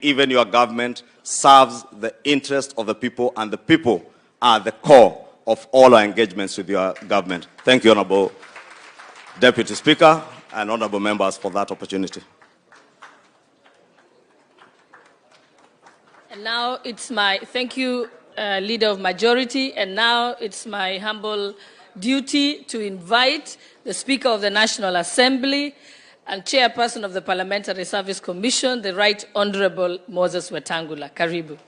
even your government serves the interest of the people, and the people are the core of all our engagements with your government. Thank you, Honorable Deputy Speaker and honorable members, for that opportunity. And now it's my, thank you, Leader of Majority, and now it's my humble duty to invite the Speaker of the National Assembly and Chairperson of the Parliamentary Service Commission, the Right Honorable Moses Wetabgula. Karibu.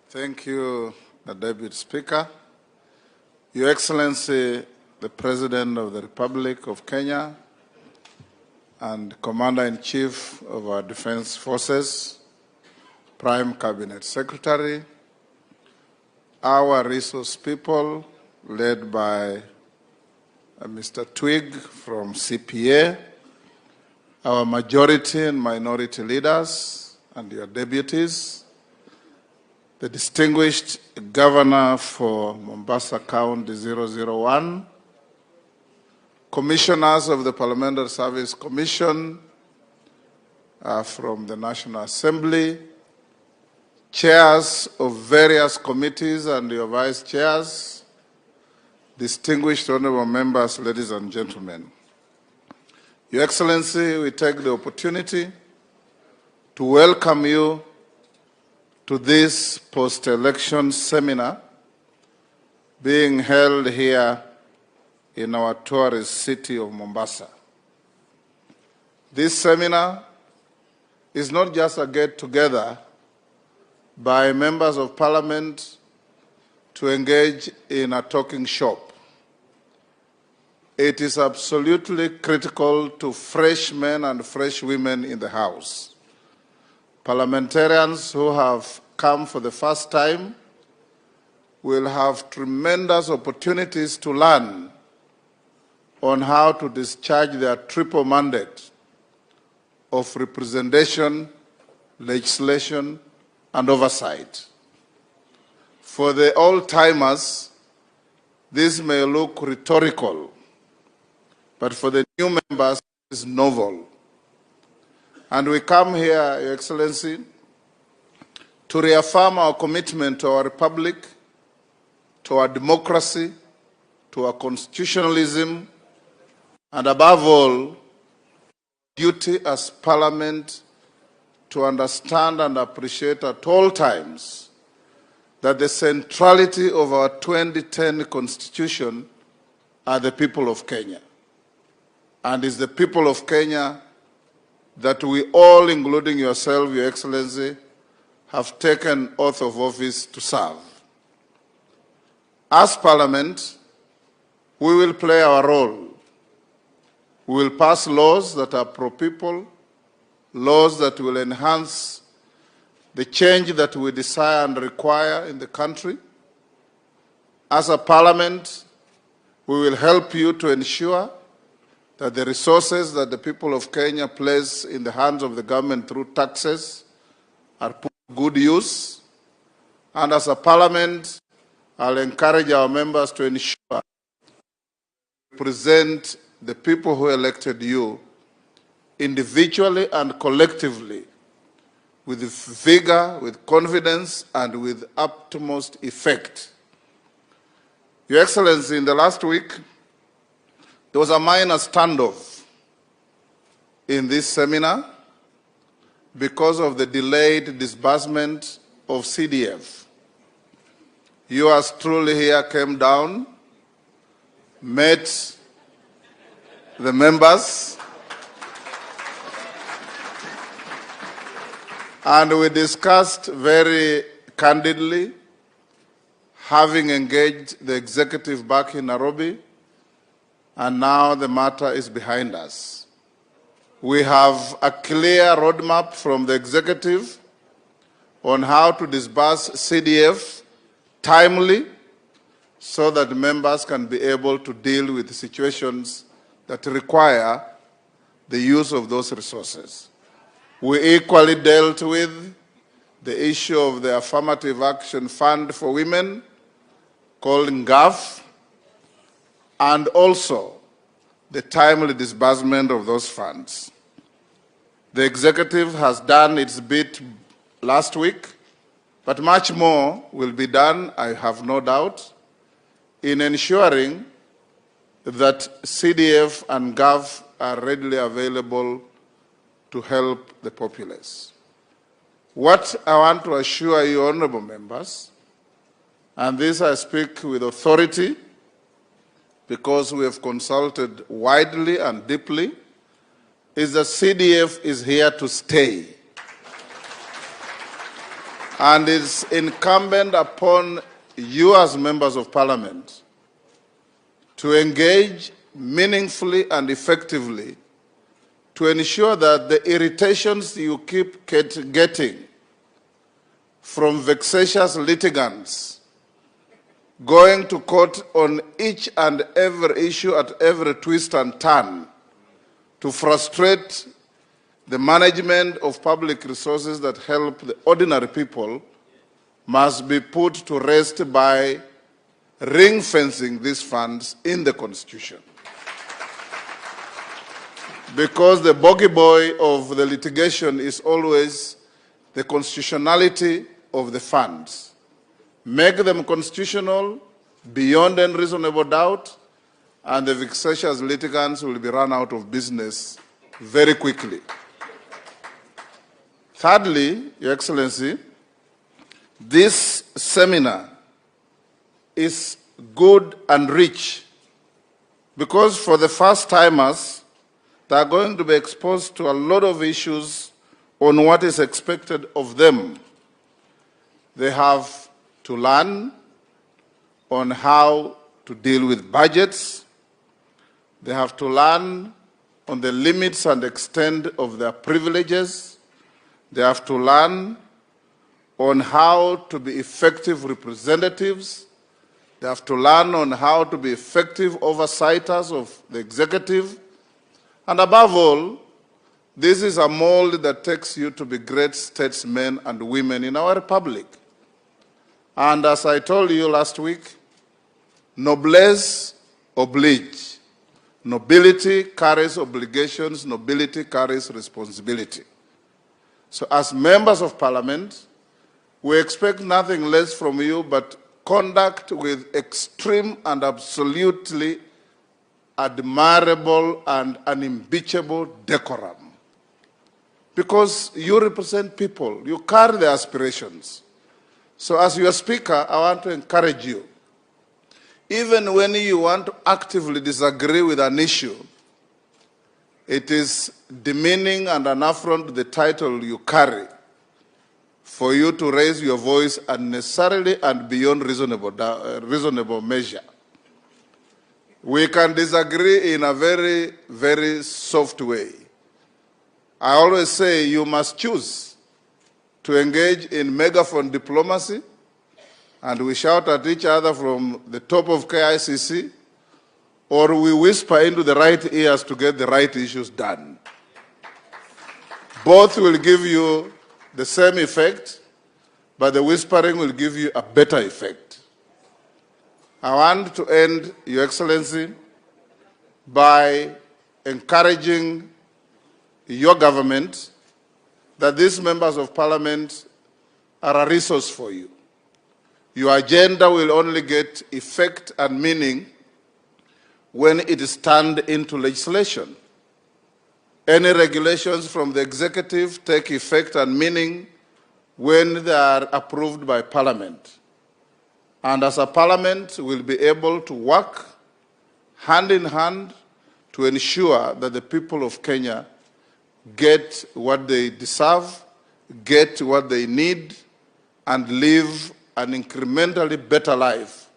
Thank you, Deputy Speaker. Your Excellency, the President of the Republic of Kenya and Commander-in-Chief of our Defense Forces, Prime Cabinet Secretary, our resource people led by Mr. Twig from CPA, our majority and minority leaders and your deputies, the distinguished Governor for Mombasa County 001, commissioners of the Parliamentary Service Commission from the National Assembly, chairs of various committees and your vice chairs, distinguished honorable members, ladies and gentlemen. Your Excellency, we take the opportunity to welcome you to this post-election seminar being held here in our tourist city of Mombasa. This seminar is not just a get-together by members of parliament to engage in a talking shop. It is absolutely critical to fresh men and fresh women in the House. Parliamentarians who have come for the first time will have tremendous opportunities to learn on how to discharge their triple mandate of representation, legislation, and oversight. For the old-timers, this may look rhetorical, but for the new members, it is novel. And we come here, Your Excellency, to reaffirm our commitment to our republic, to our democracy, to our constitutionalism, and above all, duty as Parliament to understand and appreciate at all times that the centrality of our 2010 Constitution are the people of Kenya. And it's the people of Kenya that we all, including yourself, Your Excellency, have taken oath of office to serve. As Parliament, we will play our role. We will pass laws that are pro-people, laws that will enhance the change that we desire and require in the country. As a Parliament, we will help you to ensure that the resources that the people of Kenya place in the hands of the government through taxes are put to good use. And as a Parliament, I'll encourage our members to ensure represent the people who elected you individually and collectively with vigor, with confidence, and with utmost effect. Your Excellency, in the last week, there was a minor standoff in this seminar because of the delayed disbursement of CDF. Yours truly here came down, met the members, and we discussed very candidly, having engaged the executive back in Nairobi, and now the matter is behind us. We have a clear roadmap from the executive on how to disburse CDF timely so that members can be able to deal with situations that require the use of those resources. We equally dealt with the issue of the Affirmative Action Fund for Women, called NGAF, and also the timely disbursement of those funds. The executive has done its bit last week, but much more will be done, I have no doubt, in ensuring that CDF and GAV are readily available to help the populace. What I want to assure you, honorable members, and this I speak with authority because we have consulted widely and deeply, is that CDF is here to stay. And it's incumbent upon you as members of parliament to engage meaningfully and effectively to ensure that the irritations you keep getting from vexatious litigants going to court on each and every issue at every twist and turn to frustrate the management of public resources that help the ordinary people must be put to rest by ring-fencing these funds in the Constitution. Because the bogey boy of the litigation is always the constitutionality of the funds. Make them constitutional beyond any reasonable doubt, and the vexatious litigants will be run out of business very quickly. Thirdly, Your Excellency, this seminar is good and rich because for the first-timers, they are going to be exposed to a lot of issues on what is expected of them. They have to learn on how to deal with budgets. They have to learn on the limits and extent of their privileges. They have to learn on how to be effective representatives. They have to learn on how to be effective oversighters of the executive. And above all, this is a mold that takes you to be great statesmen and women in our republic. And as I told you last week, noblesse oblige. Nobility carries obligations, nobility carries responsibility. So as members of parliament, we expect nothing less from you but conduct with extreme and absolutely admirable and unimpeachable decorum. Because you represent people, you carry their aspirations. So as your speaker, I want to encourage you, even when you want to actively disagree with an issue, it is demeaning and an affront to the title you carry for you to raise your voice unnecessarily and beyond reasonable measure. We can disagree in a very, very soft way. I always say you must choose to engage in megaphone diplomacy, and we shout at each other from the top of KICC, or we whisper into the right ears to get the right issues done. Both will give you the same effect, but the whispering will give you a better effect. I want to end, Your Excellency, by encouraging your government that these members of parliament are a resource for you. Your agenda will only get effect and meaning when it is turned into legislation. Any regulations from the executive take effect and meaning when they are approved by parliament. And as a parliament, we'll be able to work hand in hand to ensure that the people of Kenya get what they deserve, get what they need, and live an incrementally better life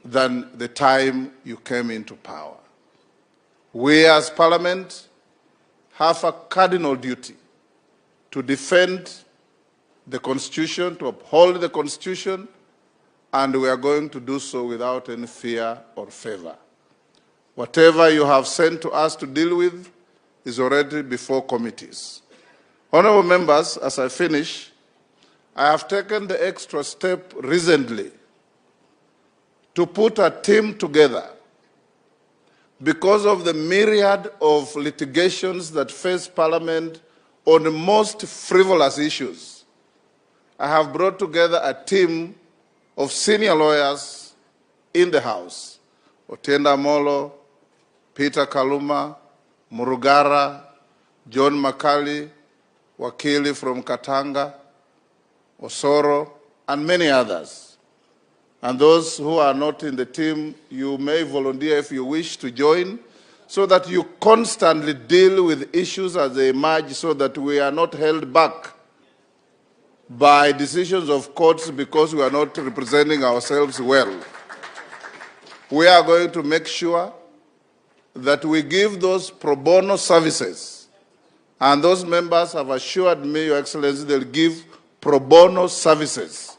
than the time you came into power. We as parliament have a cardinal duty to defend the Constitution, to uphold the Constitution, and we are going to do so without any fear or favor. Whatever you have sent to us to deal with is already before committees. Honorable members, as I finish, I have taken the extra step recently to put a team together because of the myriad of litigations that face Parliament on the most frivolous issues, I have brought together a team of senior lawyers in the House: Otienda Molo, Peter Kaluma, Murugara, John Makali, Wakili from Katanga, Osoro, and many others. And those who are not in the team, you may volunteer if you wish to join, so that you constantly deal with issues as they emerge, so that we are not held back by decisions of courts because we are not representing ourselves well. We are going to make sure that we give those pro bono services, and those members have assured me, Your Excellency, they'll give pro bono services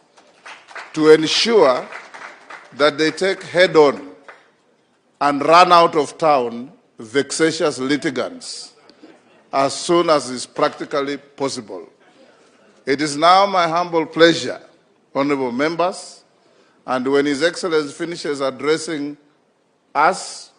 to ensure that they take head-on and run out of town vexatious litigants as soon as is practically possible. It is now my humble pleasure, honorable members, and when His Excellency finishes addressing us,